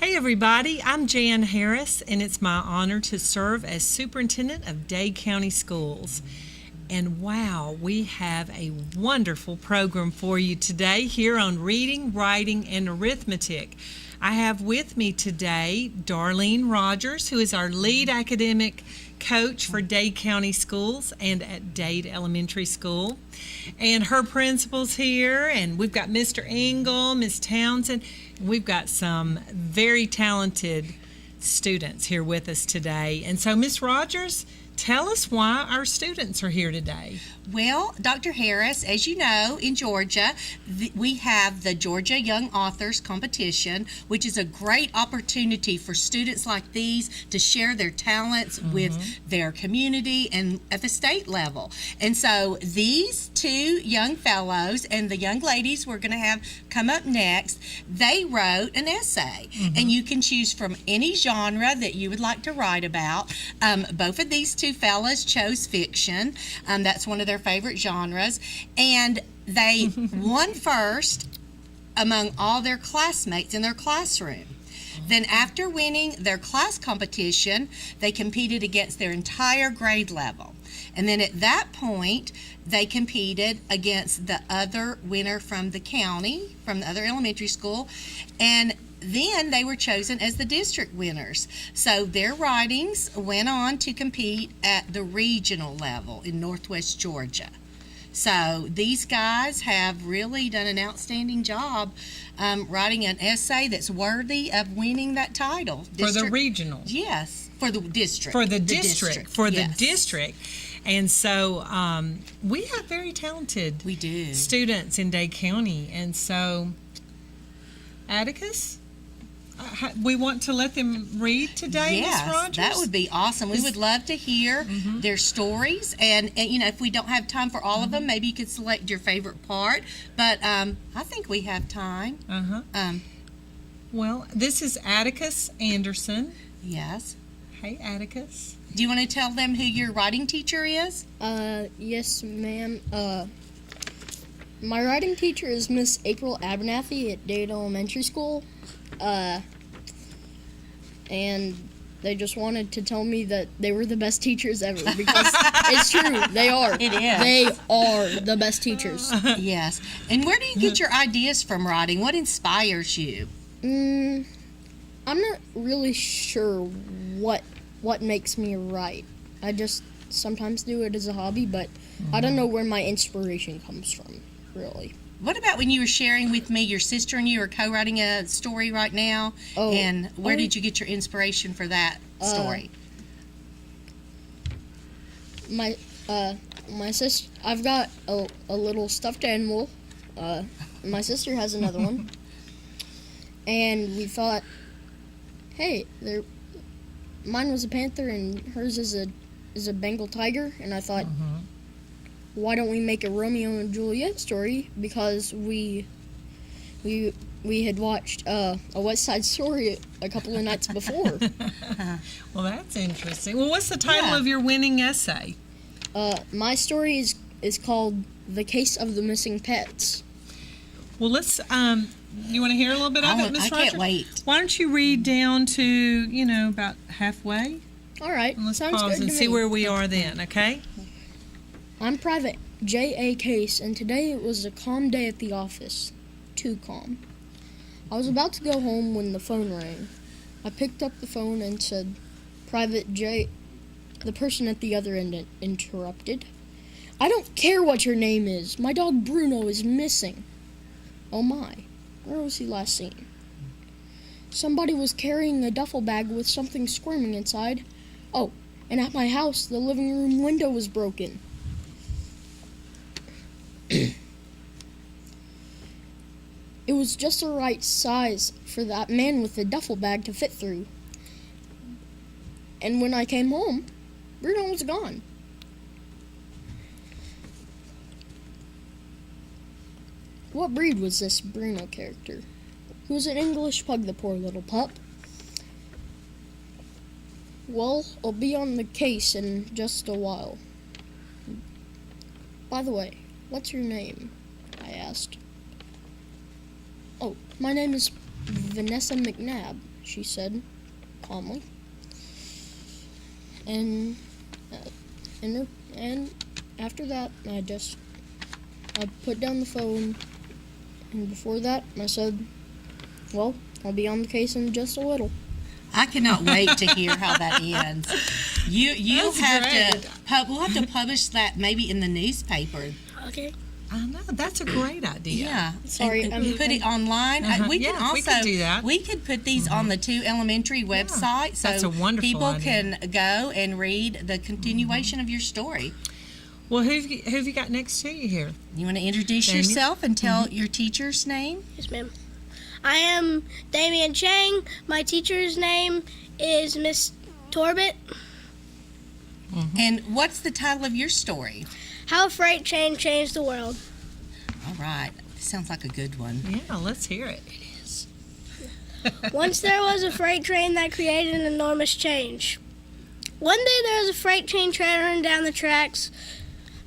Hey everybody, I'm Jan Harris, and it's my honor to serve as Superintendent of Dade County Schools. And wow, we have a wonderful program for you today here on Reading, Writing, and Arithmetic. I have with me today Darlene Rogers, who is our lead academic coach for Dade County Schools and at Dade Elementary School. And her principal's here, and we've got Mr. Engel, Miss Townsend. We've got some very talented students here with us today. And so, Miss Rogers, tell us why our students are here today. Well, Dr. Harris, as you know, in Georgia, we have the Georgia Young Authors Competition, which is a great opportunity for students like these to share their talents with their community and at the state level. And so these two young fellows and the young ladies we're going to have come up next, they wrote an essay. And you can choose from any genre that you would like to write about. Both of these two fellas chose fiction. That's one of their favorite genres, and they won first among all their classmates in their classroom. Then after winning their class competition, they competed against their entire grade level. And then at that point, they competed against the other winner from the county, from the other elementary school, and then they were chosen as the district winners. So their writings went on to compete at the regional level in Northwest Georgia. So these guys have really done an outstanding job writing an essay that's worthy of winning that title. For the regional? Yes, for the district. For the district. For the Yes. district. And so we have very talented students in Dade County. And so, Atticus, we want to let them read today, Ms. Rogers? That would be awesome. We would love to hear their stories. And, you know, if we don't have time for all of them, maybe you could select your favorite part. But I think we have time. Well, this is Atticus Anderson. Yes. Hey, Atticus. Do you want to tell them who your writing teacher is? Yes, ma'am. My writing teacher is Miss April Abernathy at Dade Elementary School. And they just wanted to tell me that they were the best teachers ever, because it's true, they are. It is. They are the best teachers. Yes. And where do you get your ideas from writing? What inspires you? I'm not really sure what makes me write. I just sometimes do it as a hobby, but I don't know where my inspiration comes from, really. What about when you were sharing with me, your sister and you are co-writing a story right now? And where did you get your inspiration for that story? My sister, I've got a little stuffed animal. My sister has another one. And we thought, hey, mine was a panther and hers is a Bengal tiger, and I thought, why don't we make a Romeo and Juliet story? Because we had watched a West Side Story a couple of nights before. Well, that's interesting. Well, what's the title of your winning essay? My story is called The Case of the Missing Pets. Well, let's, you want to hear a little bit of it, Miss Rogers? I can't wait. Why don't you read down to, about halfway? All right, And let's sounds pause good and to see me. where we are then, okay? I'm Private J.A. Case, and today it was a calm day at the office. Too calm. I was about to go home when the phone rang. I picked up the phone and said, Private J. The person at the other end interrupted. I don't care what your name is. My dog Bruno is missing. Oh my. Where was he last seen? Somebody was carrying a duffel bag with something squirming inside. Oh, and at my house, the living room window was broken. It was just the right size for that man with the duffel bag to fit through. And when I came home, Bruno was gone. What breed was this Bruno character? He was an English pug, the poor little pup. Well, I'll be on the case in just a while. By the way, what's your name? I asked. Oh, my name is Vanessa McNabb. she said calmly. And and after that, I put down the phone, and before that, I said, well, I'll be on the case in just a little. I cannot wait to hear how that ends. You'll have great. we'll have to publish that maybe in the newspaper. Okay. I know, that's a great idea. Yeah. Sorry, and put it online. We can also we could do that. we could put these on the 2 elementary websites, so That's a wonderful people idea. can go and read the continuation of your story. Well, who have you got next to you here? You want to introduce Damien? yourself and tell your teacher's name? Yes, ma'am. I am Damien Chang. My teacher's name is Miss Torbett. And what's the title of your story? How a freight train changed the world. All right. Sounds like a good one. Yeah, let's hear it. Once there was a freight train that created an enormous change. One day there was a freight train traveling down the tracks.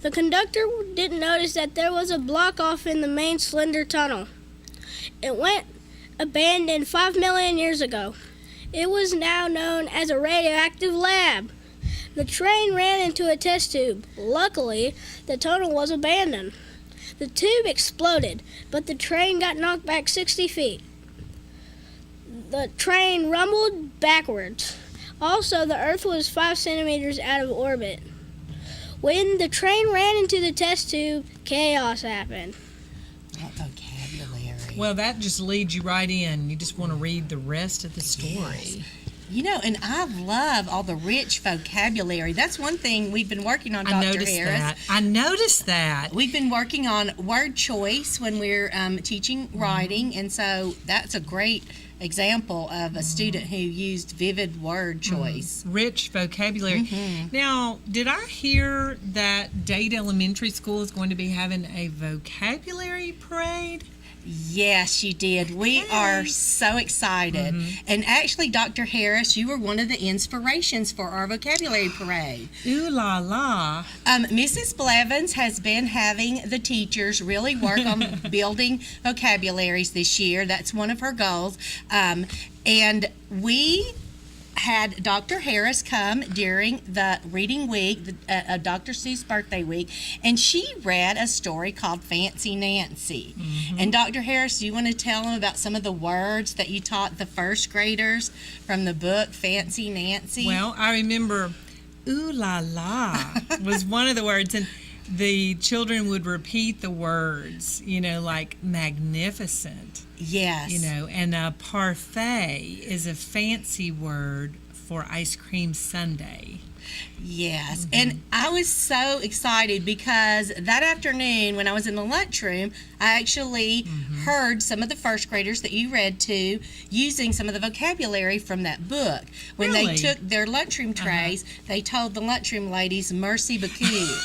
The conductor didn't notice that there was a block off in the main slender tunnel. It went abandoned 5 million years ago. It was now known as a radioactive lab. The train ran into a test tube. Luckily, the tunnel was abandoned. The tube exploded, but the train got knocked back 60 feet. The train rumbled backwards. Also, the Earth was 5 centimeters out of orbit. When the train ran into the test tube, chaos happened. What vocabulary. Well, that just leads you right in. You just want to read the rest of the story. You know, and I love all the rich vocabulary. That's one thing we've been working on, Dr. Harris. I noticed that. We've been working on word choice when we're teaching writing, and so that's a great example of a student who used vivid word choice. Rich vocabulary. Now, did I hear that Dade Elementary School is going to be having a vocabulary parade? Yes, you did. We are so excited. And actually, Dr. Harris, you were one of the inspirations for our vocabulary parade. Ooh la la. Mrs. Blevins has been having the teachers really work on building vocabularies this year. That's one of her goals. And we had Dr. Harris come during the reading week, Dr. Sue's birthday week, and she read a story called Fancy Nancy. And Dr. Harris, do you want to tell them about some of the words that you taught the first graders from the book Fancy Nancy? Well, I remember ooh la la was one of the words, and the children would repeat the words, like magnificent. Yes. And a parfait is a fancy word for ice cream sundae. Yes. And I was so excited because that afternoon when I was in the lunchroom, I actually heard some of the first graders that you read to using some of the vocabulary from that book. When they Really? took their lunchroom trays, they told the lunchroom ladies, merci beaucoup.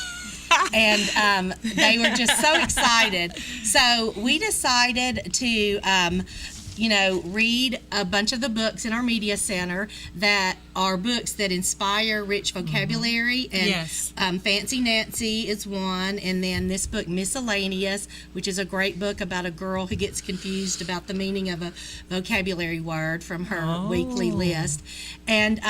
And they were just so excited. So we decided to, read a bunch of the books in our media center that are books that inspire rich vocabulary. And Yes. Fancy Nancy is one. And then this book, Miscellaneous, which is a great book about a girl who gets confused about the meaning of a vocabulary word from her weekly list. And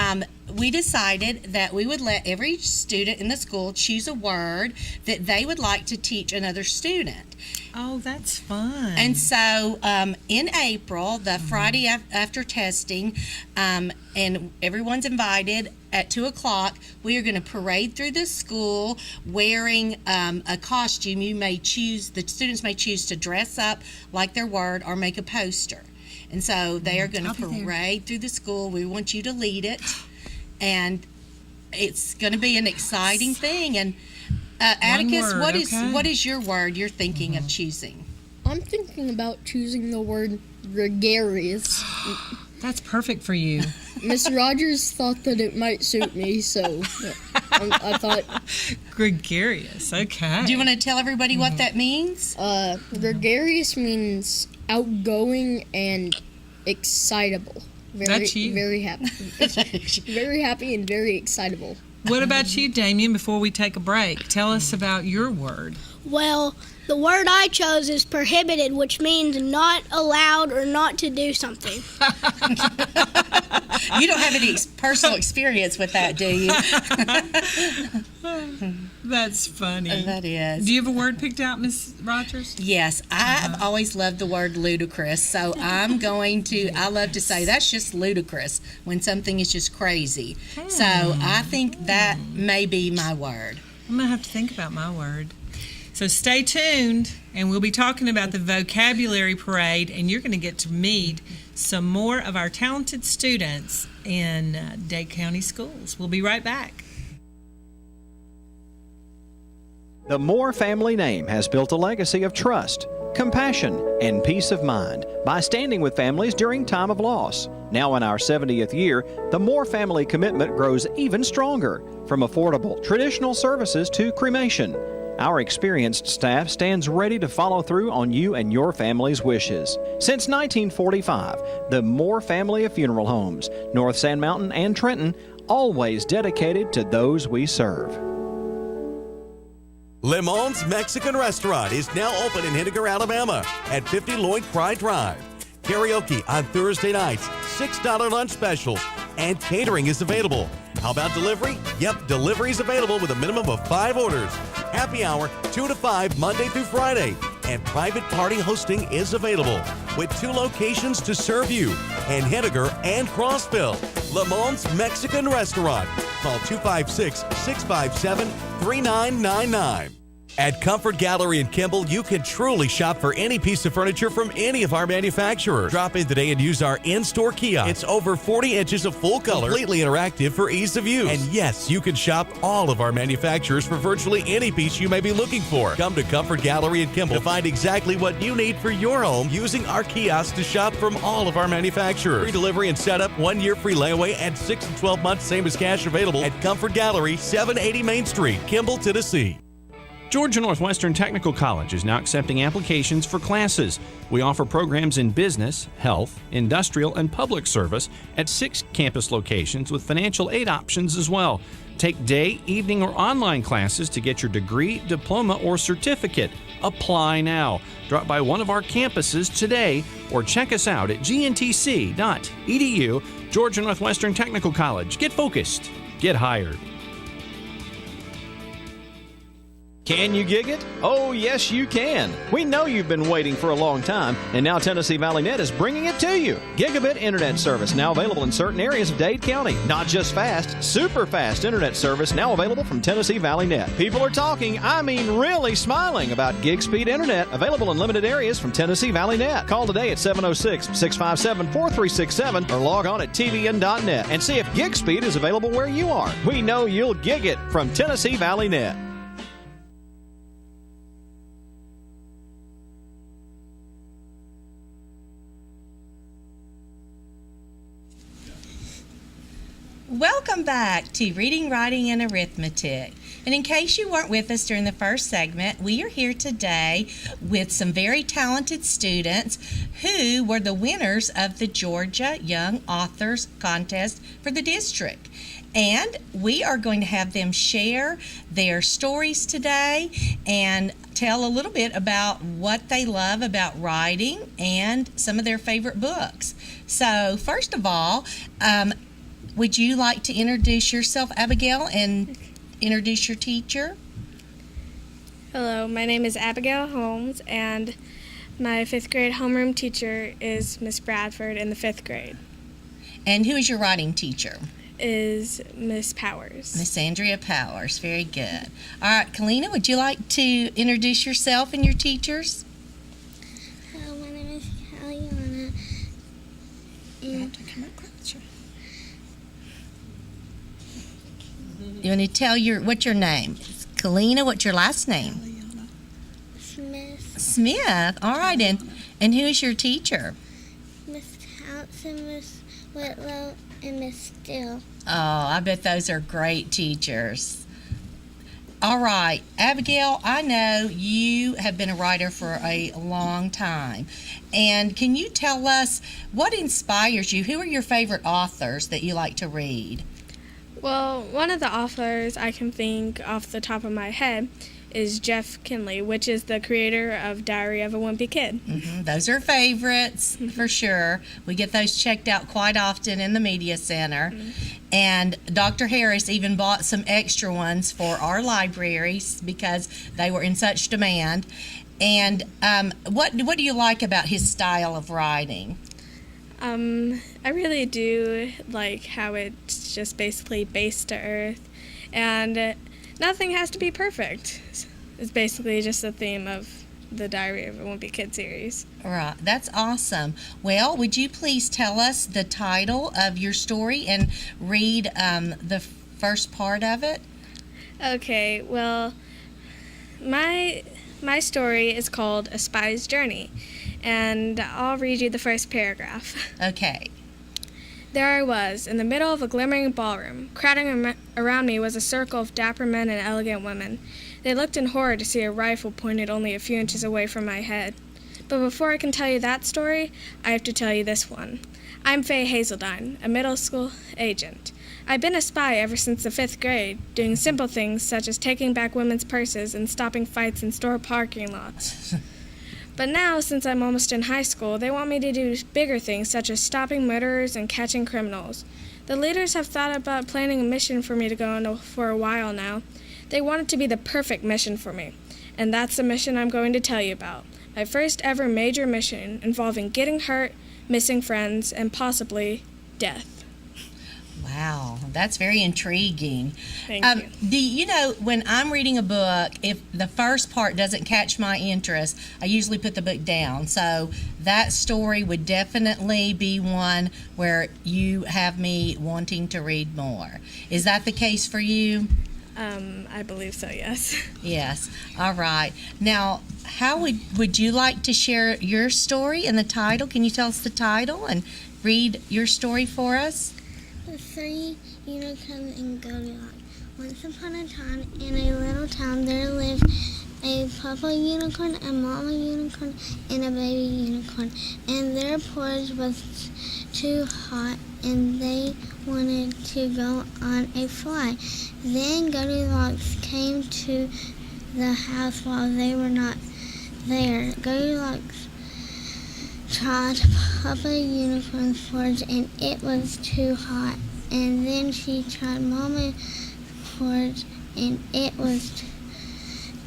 we decided that we would let every student in the school choose a word that they would like to teach another student. Oh, that's fun. And so in April, the Friday after testing, and everyone's invited at 2 o'clock, we are going to parade through the school wearing a costume. The students may choose to dress up like their word or make a poster. And so they are going to I'll be there. parade through the school. We want you to lead it. And it's going to be an exciting thing. And Atticus, word, okay. what is your word you're thinking of choosing? I'm thinking about choosing the word gregarious. That's perfect for you. Miss Rogers thought that it might suit me, so I thought Gregarious. Okay. Do you want to tell everybody what that means? gregarious means outgoing and excitable. That's you. Very happy. Very happy and very excitable. What about you, Damien, before we take a break? Tell us about your word. Well, the word I chose is prohibited, which means not allowed or not to do something. You don't have any personal experience with that, do you? That's funny. That is. Do you have a word picked out, Miss Rogers? Yes, I've always loved the word ludicrous, so I love to say that's just ludicrous when something is just crazy. So I think that may be my word. I'm going to have to think about my word. So stay tuned, and we'll be talking about the vocabulary parade, and you're going to get to meet some more of our talented students in Dade County schools. We'll be right back. The Moore family name has built a legacy of trust, compassion, and peace of mind by standing with families during time of loss. Now in our 70th year, the Moore family commitment grows even stronger, from affordable, traditional services to cremation. Our experienced staff stands ready to follow through on you and your family's wishes. Since 1945, the Moore family of funeral homes, North Sand Mountain and Trenton, always dedicated to those we serve. Le Mans Mexican Restaurant is now open in Henniker, Alabama at 50 Lloyd Cry Drive. Karaoke on Thursday nights, $6 lunch specials, and catering is available. How about delivery? Yep, delivery is available with a minimum of 5 orders. Happy hour 2 to 5 Monday through Friday. And private party hosting is available with 2 locations to serve you in Henniker and Crossville. Le Mans Mexican Restaurant. Call 256-657-3999. At Comfort Gallery in Kimball, you can truly shop for any piece of furniture from any of our manufacturers. Drop in today and use our in-store kiosk. It's over 40 inches of full color, completely interactive for ease of use. And yes, you can shop all of our manufacturers for virtually any piece you may be looking for. Come to Comfort Gallery in Kimball to find exactly what you need for your home using our kiosk to shop from all of our manufacturers. Free delivery and setup, 1 year free layaway, and 6 and 12 months same as cash available at Comfort Gallery, 780 Main Street, Kimball, Tennessee. Georgia Northwestern Technical College is now accepting applications for classes. We offer programs in business, health, industrial, and public service at 6 campus locations with financial aid options as well. Take day, evening, or online classes to get your degree, diploma, or certificate. Apply now. Drop by one of our campuses today or check us out at gntc.edu. Georgia Northwestern Technical College. Get focused. Get hired. Can you gig it? Oh, yes, you can. We know you've been waiting for a long time, and now Tennessee Valley Net is bringing it to you. Gigabit internet service now available in certain areas of Dade County. Not just fast, super fast internet service now available from Tennessee Valley Net. People are talking, I mean really smiling about gig speed internet available in limited areas from Tennessee Valley Net. Call today at 706-657-4367 or log on at tvn.net and see if gig speed is available where you are. We know you'll gig it from Tennessee Valley Net. Welcome back to Reading, Writing, and Arithmetic. And in case you weren't with us during the first segment, we are here today with some very talented students who were the winners of the Georgia Young Authors Contest for the district. And we are going to have them share their stories today and tell a little bit about what they love about writing and some of their favorite books. So first of all, would you like to introduce yourself, Abigail, and introduce your teacher? Hello, my name is Abigail Holmes, and my 5th grade homeroom teacher is Miss Bradford in the 5th grade. And who is your writing teacher? Is Miss Powers. Miss Andrea Powers. Very good. All right, Kalina, would you like to introduce yourself and your teachers? Hello, my name is Kaliana. And you want to tell what's your name? It's Kalina. What's your last name? Smith. Smith. All right, and who is your teacher? Miss Townsend, Miss Whitlow, and Miss Still. Oh, I bet those are great teachers. All right, Abigail, I know you have been a writer for a long time. And can you tell us what inspires you? Who are your favorite authors that you like to read? Well, one of the authors I can think off the top of my head is Jeff Kinley, which is the creator of Diary of a Wimpy Kid. Those are favorites for sure. We get those checked out quite often in the media center. And Dr. Harris even bought some extra ones for our libraries because they were in such demand. And what do you like about his style of writing? I really do like how it's just basically based to earth, and nothing has to be perfect. It's basically just the theme of the Diary of a Wimpy Kid series. Right, that's awesome. Well, would you please tell us the title of your story and read the first part of it? Okay, well, my story is called A Spy's Journey, and I'll read you the first paragraph. Okay. There I was, in the middle of a glimmering ballroom. Crowding around me was a circle of dapper men and elegant women. They looked in horror to see a rifle pointed only a few inches away from my head. But before I can tell you that story, I have to tell you this one. I'm Faye Hazeldine, a middle school agent. I've been a spy ever since the 5th grade, doing simple things such as taking back women's purses and stopping fights in store parking lots. But now, since I'm almost in high school, they want me to do bigger things such as stopping murderers and catching criminals. The leaders have thought about planning a mission for me to go on for a while now. They want it to be the perfect mission for me, and that's the mission I'm going to tell you about. My first ever major mission involving getting hurt, missing friends, and possibly death. Wow, that's very intriguing. Thank you. You know, when I'm reading a book, if the first part doesn't catch my interest, I usually put the book down. So that story would definitely be one where you have me wanting to read more. Is that the case for you? I believe so, yes. Yes. All right. Now, how would you like to share your story and the title? Can you tell us the title and read your story for us? The Three Unicorns and Goldilocks. Once upon a time, in a little town, there lived a papa unicorn, a mama unicorn, and a baby unicorn. And their porridge was too hot, and they wanted to go on a flight. Then Goldilocks came to the house while they were not there. Goldilocks tried Papa Unicorn's porridge, and it was too hot. And then she tried Mama's porridge, and it was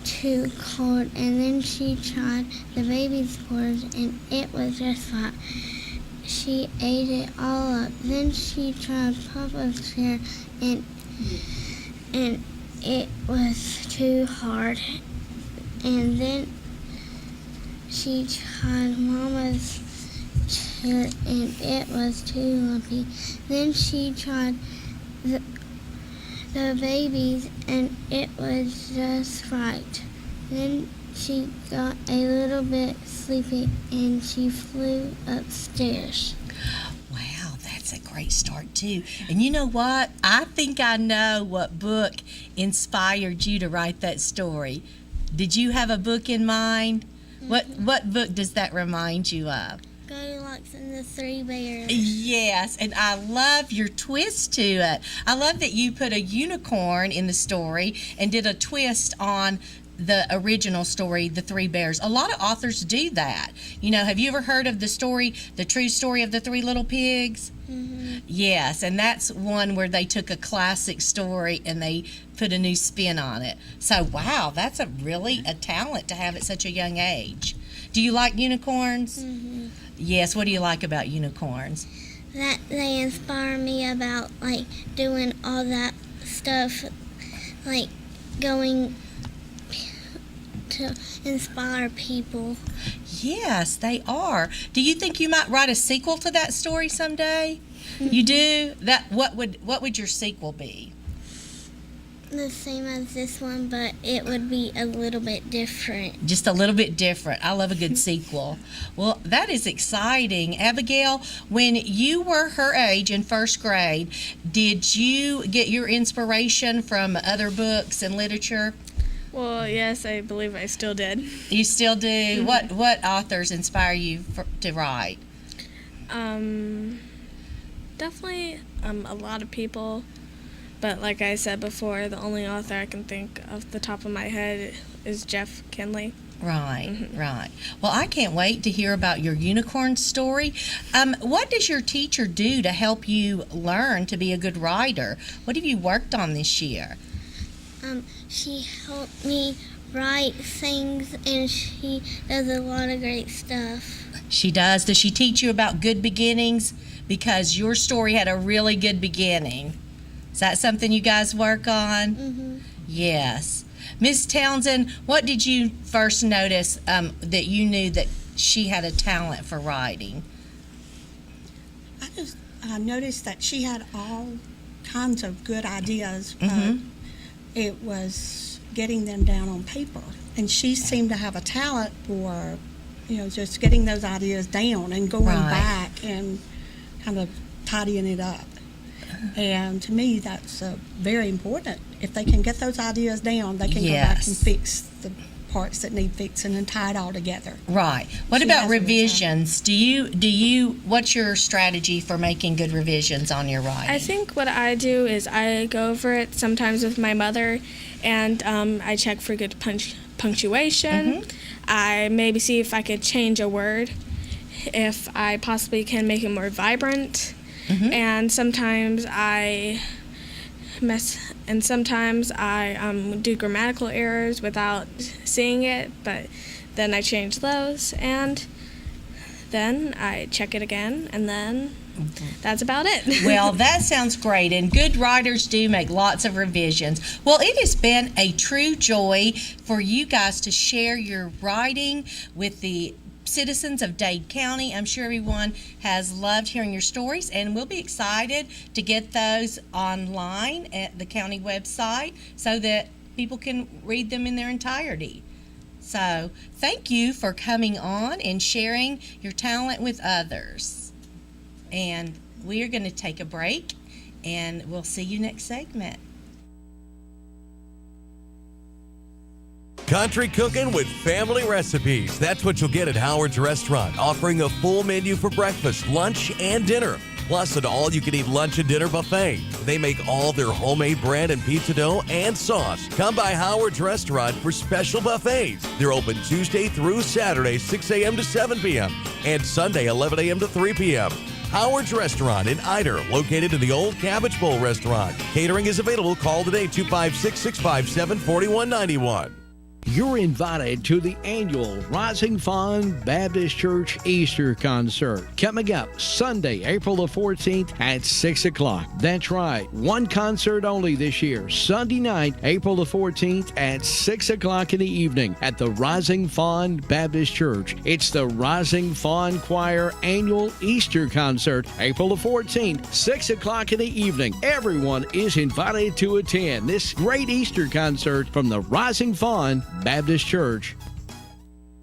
too cold. And then she tried the baby's porridge, and it was just hot. She ate it all up. Then she tried Papa's chair, and it was too hard. And then she tried Mama's chair, and it was too lumpy. Then she tried the babies, and it was just right. Then she got a little bit sleepy, and she flew upstairs. Wow, that's a great start too. And you know what? I think I know what book inspired you to write that story. Did you have a book in mind? Mm-hmm. What book does that remind you of? Goldilocks and the Three Bears. Yes, and I love your twist to it. I love that you put a unicorn in the story and did a twist on the original story, The Three Bears. A lot of authors do that. You know, have you ever heard of the story, The True Story of the Three Little Pigs? Mm-hmm. Yes, and that's one where they took a classic story and they put a new spin on it. So, wow, that's a talent to have at such a young age. Do you like unicorns? Mm-hmm. Yes, what do you like about unicorns? That they inspire me about, like, doing all that stuff, like, going to inspire people. Yes, they are. Do you think you might write a sequel to that story someday? You do? What would your sequel be? The same as this one, but it would be a little bit different. Just a little bit different. I love a good sequel. Well, that is exciting. Abigail, when you were her age in first grade, did you get your inspiration from other books and literature? Well, yes, I believe I still did. You still do? What authors inspire you to write? Definitely a lot of people. But like I said before, the only author I can think of the top of my head is Jeff Kinley. Right, right. Well, I can't wait to hear about your unicorn story. What does your teacher do to help you learn to be a good writer? What have you worked on this year? She helped me write things, and she does a lot of great stuff. She does. Does she teach you about good beginnings? Because your story had a really good beginning. Is that something you guys work on? Mm-hmm. Yes. Ms. Townsend, what did you first notice that you knew that she had a talent for writing? I just noticed that she had all kinds of good ideas, but it was getting them down on paper. And she seemed to have a talent for, just getting those ideas down and going back and kind of tidying it up. And to me, that's very important. If they can get those ideas down, they can go back and fix the parts that need fixing and tie it all together. Right. What about revisions? What's your strategy for making good revisions on your writing? I think what I do is I go over it sometimes with my mother, and I check for good punctuation. I maybe see if I could change a word, if I possibly can make it more vibrant. And sometimes I do grammatical errors without seeing it, but then I change those, and then I check it again, and then that's about it. Well, that sounds great, and good writers do make lots of revisions. Well, it has been a true joy for you guys to share your writing with the citizens of Dade County. I'm sure everyone has loved hearing your stories, and we'll be excited to get those online at the county website so that people can read them in their entirety. So thank you for coming on and sharing your talent with others. And we are going to take a break, and we'll see you next segment. Country cooking with family recipes. That's what you'll get at Howard's Restaurant, offering a full menu for breakfast, lunch, and dinner. Plus an all-you-can-eat lunch and dinner buffet. They make all their homemade bread and pizza dough and sauce. Come by Howard's Restaurant for special buffets. They're open Tuesday through Saturday, 6 a.m. to 7 p.m. and Sunday, 11 a.m. to 3 p.m. Howard's Restaurant in Ider, located in the Old Cabbage Bowl Restaurant. Catering is available. Call today, 256-657-4191. You're invited to the annual Rising Fund Baptist Church Easter Concert coming up Sunday, April the 14th at 6 o'clock. That's right, one concert only this year, Sunday night, April the 14th at 6 o'clock in the evening at the Rising Fund Baptist Church. It's the Rising Fund Choir Annual Easter Concert, April the 14th, 6 o'clock in the evening. Everyone is invited to attend this great Easter concert from the Rising Fund Baptist Church.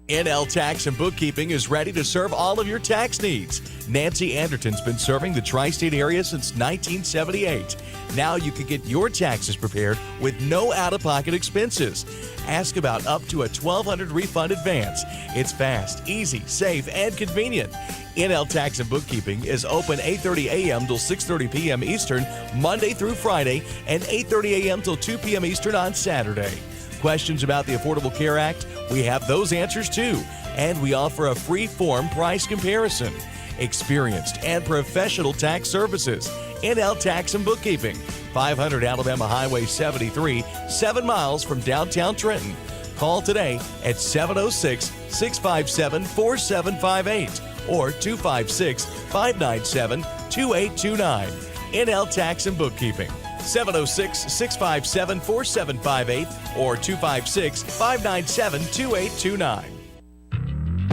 NL Tax and Bookkeeping is ready to serve all of your tax needs. Nancy Anderton's been serving the tri-state area since 1978. Now you can get your taxes prepared with no out-of-pocket expenses. Ask about up to a $1,200 refund advance. It's fast, easy, safe, and convenient. NL Tax and Bookkeeping is open 8:30 a.m. till 6:30 p.m. Eastern, Monday through Friday, and 8:30 a.m. till 2 p.m. Eastern on Saturday. Questions about the Affordable Care Act? We have those answers too. And we offer a free form price comparison. Experienced and professional tax services. NL Tax and Bookkeeping. 500 Alabama Highway 73, 7 miles from downtown Trenton. Call today at 706-657-4758 or 256-597-2829. NL Tax and Bookkeeping. 706-657-4758 or 256-597-2829.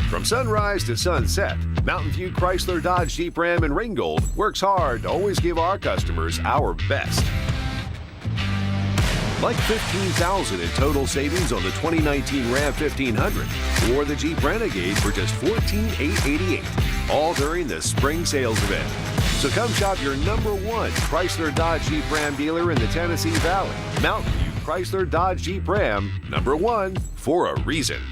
From sunrise to sunset, Mountain View Chrysler Dodge Jeep Ram in Ringgold works hard to always give our customers our best. Like $15,000 in total savings on the 2019 Ram 1500 or the Jeep Renegade for just $14,888, all during the spring sales event. So come shop your #1 Chrysler Dodge Jeep Ram dealer in the Tennessee Valley. Mountain View Chrysler Dodge Jeep Ram, #1 for a reason.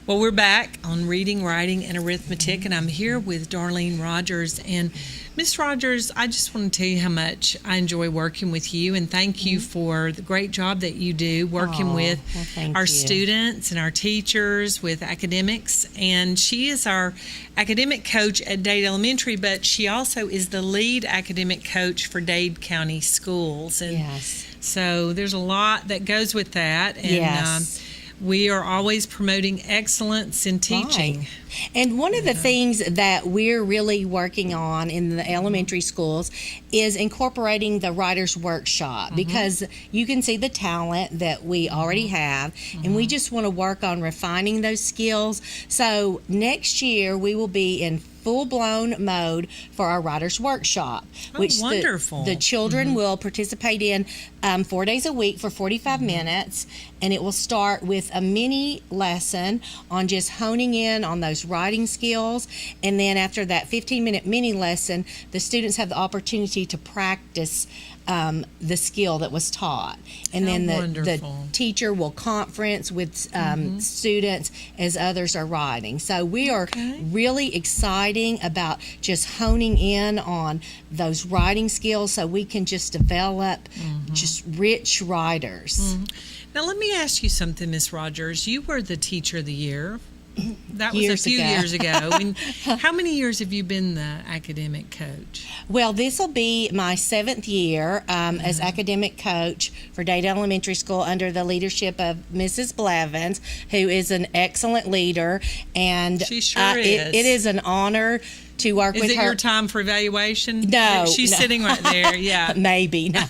Well, we're back on Reading, Writing, and Arithmetic, and I'm here with Darlene Rogers. And Miss Rogers, I just want to tell you how much I enjoy working with you, and thank you for the great job that you do working with our students and our teachers with academics. And she is our academic coach at Dade Elementary, but she also is the lead academic coach for Dade County Schools. And so there's a lot that goes with that. And we are always promoting excellence in teaching. Right. And one of the things that we're really working on in the elementary schools is incorporating the writer's workshop, because you can see the talent that we already have, and we just want to work on refining those skills. So next year we will be in full-blown mode for our writer's workshop, which the children will participate in 4 days a week for 45 minutes, and it will start with a mini lesson on just honing in on those writing skills, and then after that 15-minute mini lesson, the students have the opportunity to practice the skill that was taught, and then the teacher will conference with students as others are writing. So we are really exciting about just honing in on those writing skills so we can just develop just rich writers. Now let me ask you something, Miss Rogers. You were the Teacher of the Year. That was Years a few ago. years ago. And how many years have you been the academic coach? Well, this will be my 7th year as academic coach for Dade Elementary School under the leadership of Mrs. Blevins, who is an excellent leader. And she sure is. It is an honor to work with her. Is it your time for evaluation? No. She's sitting right there, yeah. Maybe. No.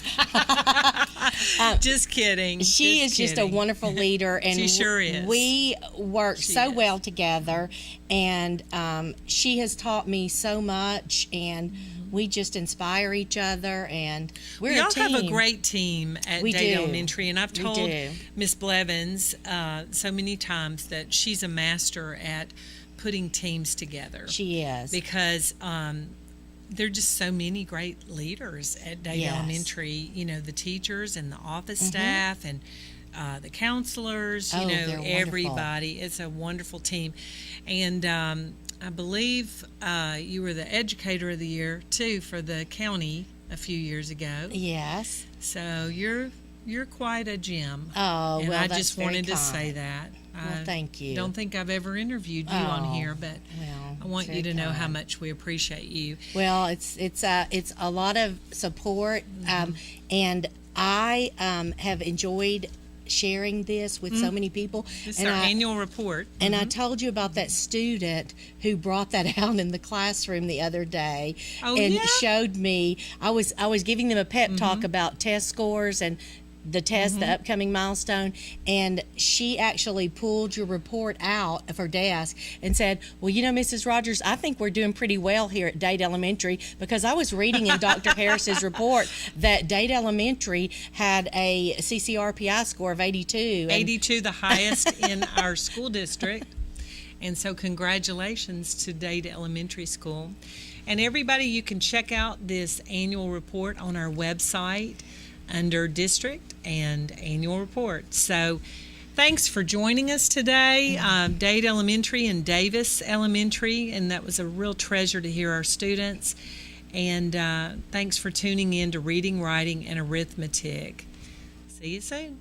Just kidding. She is just a wonderful leader, and she sure is. We work well together, and she has taught me so much, and we just inspire each other, and we're a team. We all have a great team at Dade Elementary, and I've told Miss Blevins so many times that she's a master at putting teams together. She is. Because there are just so many great leaders at Dade Elementary, you know, the teachers and the office staff and the counselors, you know, everybody. It's a wonderful team. And I believe you were the Educator of the Year, too, for the county a few years ago. Yes. So you're quite a gem. Oh, and well, I that's just wanted to say that. Well, thank you. Don't think I've ever interviewed you on here, but I want you to know how much we appreciate you. Well, it's a lot of support, and I have enjoyed sharing this with so many people. It's our annual report. And I told you about that student who brought that out in the classroom the other day showed me. I was giving them a pep talk about test scores and the test, the upcoming milestone, and she actually pulled your report out of her desk and said, well, you know, Mrs. Rogers, I think we're doing pretty well here at Dade Elementary, because I was reading in Dr. Harris's report that Dade Elementary had a CCRPI score of 82. 82, the highest in our school district. And so congratulations to Dade Elementary School. And everybody, you can check out this annual report on our website under district and annual report. So thanks for joining us today, Dade Elementary and Davis Elementary, and that was a real treasure to hear our students. And thanks for tuning in to Reading, Writing, and Arithmetic. See you soon.